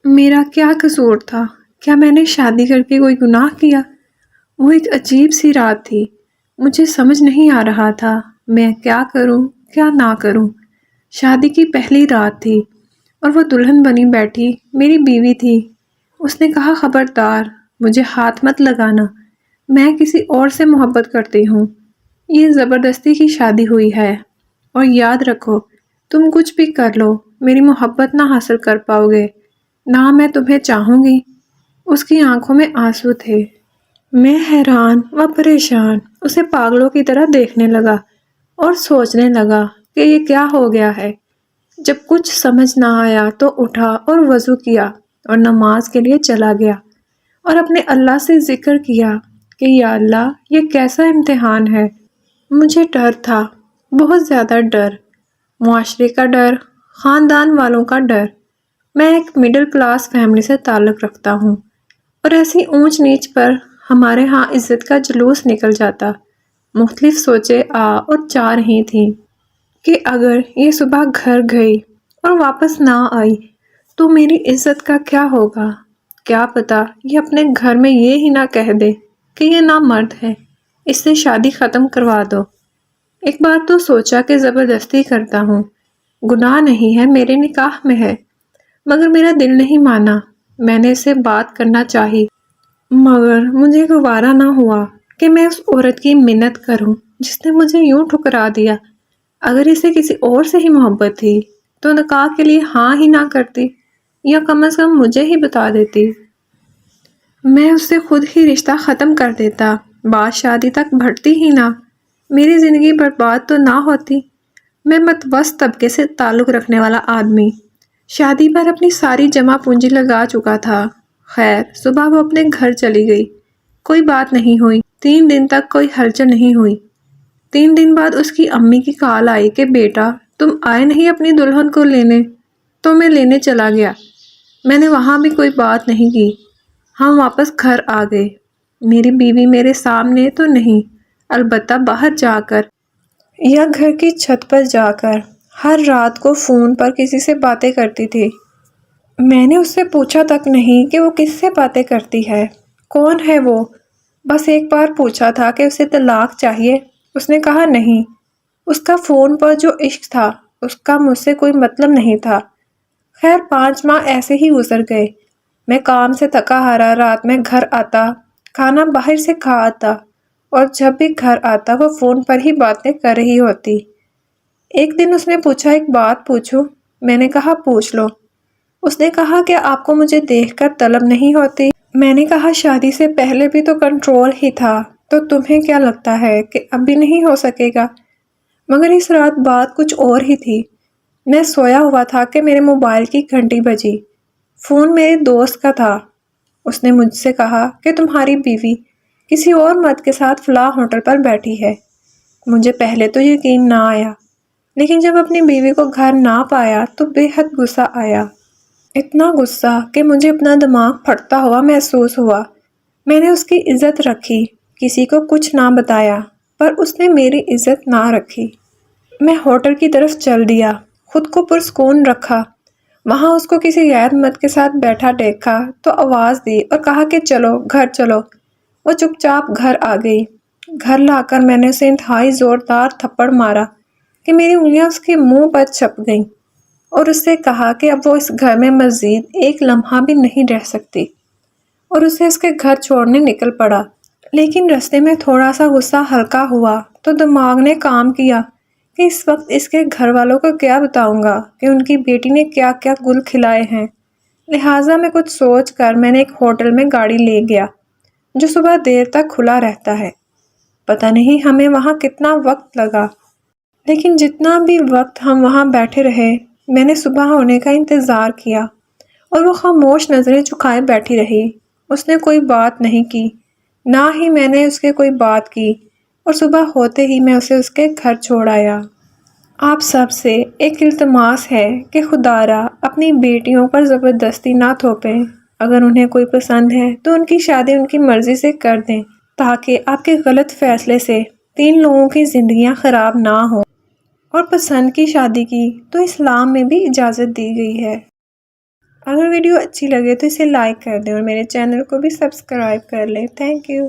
میرا کیا قصور تھا؟ کیا میں نے شادی کر کے کوئی گناہ کیا؟ وہ ایک عجیب سی رات تھی۔ مجھے سمجھ نہیں آ رہا تھا میں کیا کروں کیا نہ کروں۔ شادی کی پہلی رات تھی اور وہ دلہن بنی بیٹھی میری بیوی تھی۔ اس نے کہا خبردار مجھے ہاتھ مت لگانا، میں کسی اور سے محبت کرتی ہوں۔ یہ زبردستی کی شادی ہوئی ہے اور یاد رکھو تم کچھ بھی کر لو میری محبت نہ حاصل کر پاؤ گے، نہ میں تمہیں چاہوں گی۔ اس کی آنکھوں میں آنسو تھے۔ میں حیران و پریشان اسے پاگلوں کی طرح دیکھنے لگا اور سوچنے لگا کہ یہ کیا ہو گیا ہے۔ جب کچھ سمجھ نہ آیا تو اٹھا اور وضو کیا اور نماز کے لیے چلا گیا اور اپنے اللہ سے ذکر کیا کہ یا اللہ یہ کیسا امتحان ہے۔ مجھے ڈر تھا، بہت زیادہ ڈر، معاشرے کا ڈر، خاندان والوں کا ڈر۔ میں ایک مڈل کلاس فیملی سے تعلق رکھتا ہوں اور ایسی اونچ نیچ پر ہمارے ہاں عزت کا جلوس نکل جاتا۔ مختلف سوچیں اور چار ہی تھیں کہ اگر یہ صبح گھر گئی اور واپس نہ آئی تو میری عزت کا کیا ہوگا؟ کیا پتا یہ اپنے گھر میں یہ ہی نہ کہہ دے کہ یہ نامرد ہے، اس سے شادی ختم کروا دو۔ ایک بار تو سوچا کہ زبردستی کرتا ہوں، گناہ نہیں ہے، میرے نکاح میں ہے، مگر میرا دل نہیں مانا۔ میں نے اسے بات کرنا چاہی مگر مجھے گوارا نہ ہوا کہ میں اس عورت کی منت کروں جس نے مجھے یوں ٹھکرا دیا۔ اگر اسے کسی اور سے ہی محبت تھی تو نکاح کے لیے ہاں ہی نہ کرتی، یا کم از کم مجھے ہی بتا دیتی۔ میں اس سے خود ہی رشتہ ختم کر دیتا، بات شادی تک بڑھتی ہی نہ، میری زندگی برباد تو نہ ہوتی۔ میں متوسط طبقے سے تعلق رکھنے والا آدمی شادی پر اپنی ساری جمع پونجی لگا چکا تھا۔ خیر صبح وہ اپنے گھر چلی گئی، کوئی بات نہیں ہوئی، 3 دن تک کوئی ہلچل نہیں ہوئی۔ 3 دن بعد اس کی امی کی کال آئی کہ بیٹا تم آئے نہیں اپنی دلہن کو لینے، تو میں لینے چلا گیا۔ میں نے وہاں بھی کوئی بات نہیں کی، ہم واپس گھر آ گئے۔ میری بیوی میرے سامنے تو نہیں، البتہ باہر جا کر یا گھر کی چھت پر جا کر ہر رات کو فون پر کسی سے باتیں کرتی تھی۔ میں نے اس سے پوچھا تک نہیں کہ وہ کس سے باتیں کرتی ہے، کون ہے وہ۔ بس ایک بار پوچھا تھا کہ اسے طلاق چاہیے، اس نے کہا نہیں۔ اس کا فون پر جو عشق تھا اس کا مجھ سے کوئی مطلب نہیں تھا۔ خیر 5 ماہ ایسے ہی گزر گئے۔ میں کام سے تھکا ہارا رات میں گھر آتا، کھانا باہر سے کھا آتا اور جب بھی گھر آتا وہ فون پر ہی باتیں کر رہی ہوتی۔ ایک دن اس نے پوچھا ایک بات پوچھوں؟ میں نے کہا پوچھ لو۔ اس نے کہا کہ آپ کو مجھے دیکھ کر طلب نہیں ہوتی؟ میں نے کہا شادی سے پہلے بھی تو کنٹرول ہی تھا، تو تمہیں کیا لگتا ہے کہ اب بھی نہیں ہو سکے گا؟ مگر اس رات بات کچھ اور ہی تھی۔ میں سویا ہوا تھا کہ میرے موبائل کی گھنٹی بجی۔ فون میرے دوست کا تھا۔ اس نے مجھ سے کہا کہ تمہاری بیوی کسی اور مرد کے ساتھ فلاں ہوٹل پر بیٹھی ہے۔ مجھے پہلے تو یقین نہ آیا، لیکن جب اپنی بیوی کو گھر نہ پایا تو بے حد غصہ آیا۔ اتنا غصہ کہ مجھے اپنا دماغ پھٹتا ہوا محسوس ہوا۔ میں نے اس کی عزت رکھی، کسی کو کچھ نہ بتایا، پر اس نے میری عزت نہ رکھی۔ میں ہوٹل کی طرف چل دیا، خود کو پرسکون رکھا۔ وہاں اس کو کسی غیر مرد کے ساتھ بیٹھا دیکھا تو آواز دی اور کہا کہ چلو گھر چلو۔ وہ چپ چاپ گھر آ گئی۔ گھر لا کر میں نے اسے انتہائی زوردار تھپڑ مارا کہ میری انگلیاں اس کے منہ پر چھپ گئیں، اور اس سے کہا کہ اب وہ اس گھر میں مزید ایک لمحہ بھی نہیں رہ سکتی، اور اسے اس کے گھر چھوڑنے نکل پڑا۔ لیکن رستے میں تھوڑا سا غصہ ہلکا ہوا تو دماغ نے کام کیا کہ اس وقت اس کے گھر والوں کو کیا بتاؤں گا کہ ان کی بیٹی نے کیا کیا گل کھلائے ہیں۔ لہٰذا میں کچھ سوچ کر میں نے ایک ہوٹل میں گاڑی لے گیا جو صبح دیر تک کھلا رہتا ہے۔ پتہ نہیں ہمیں وہاں کتنا وقت لگا، لیکن جتنا بھی وقت ہم وہاں بیٹھے رہے میں نے صبح ہونے کا انتظار کیا، اور وہ خاموش نظریں جھکائے بیٹھی رہی۔ اس نے کوئی بات نہیں کی، نہ ہی میں نے اس کے کوئی بات کی، اور صبح ہوتے ہی میں اسے اس کے گھر چھوڑ آیا۔ آپ سب سے ایک التماس ہے کہ خدا را اپنی بیٹیوں پر زبردستی نہ تھوپیں۔ اگر انہیں کوئی پسند ہے تو ان کی شادی ان کی مرضی سے کر دیں، تاکہ آپ کے غلط فیصلے سے 3 لوگوں کی زندگیاں خراب نہ ہوں۔ اور پسند کی شادی کی تو اسلام میں بھی اجازت دی گئی ہے۔ اگر ویڈیو اچھی لگے تو اسے لائک کر دیں اور میرے چینل کو بھی سبسکرائب کر لیں۔ Thank you.